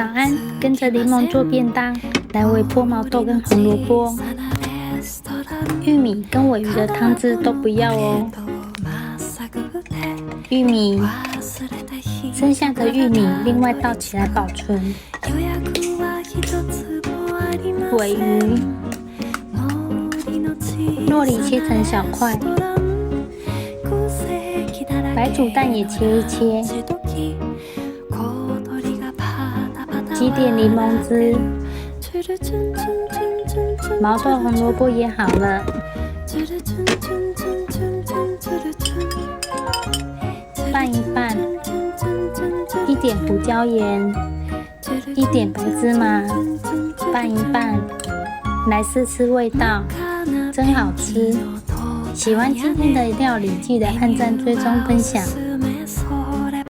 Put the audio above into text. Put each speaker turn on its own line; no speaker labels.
早安，跟着柠檬做便当，来为泼毛豆跟红萝卜。玉米跟鲔鱼的汤汁都不要哦。玉米，剩下的玉米另外倒起来保存。鲔鱼，酪梨切成小块。白煮蛋也切一切。挤点柠檬汁。毛豆红萝卜也好了。拌一拌，一点胡椒盐，一点白芝麻，拌一拌，来试试味道，真好吃！喜欢今天的料理，记得按赞、追踪、分享。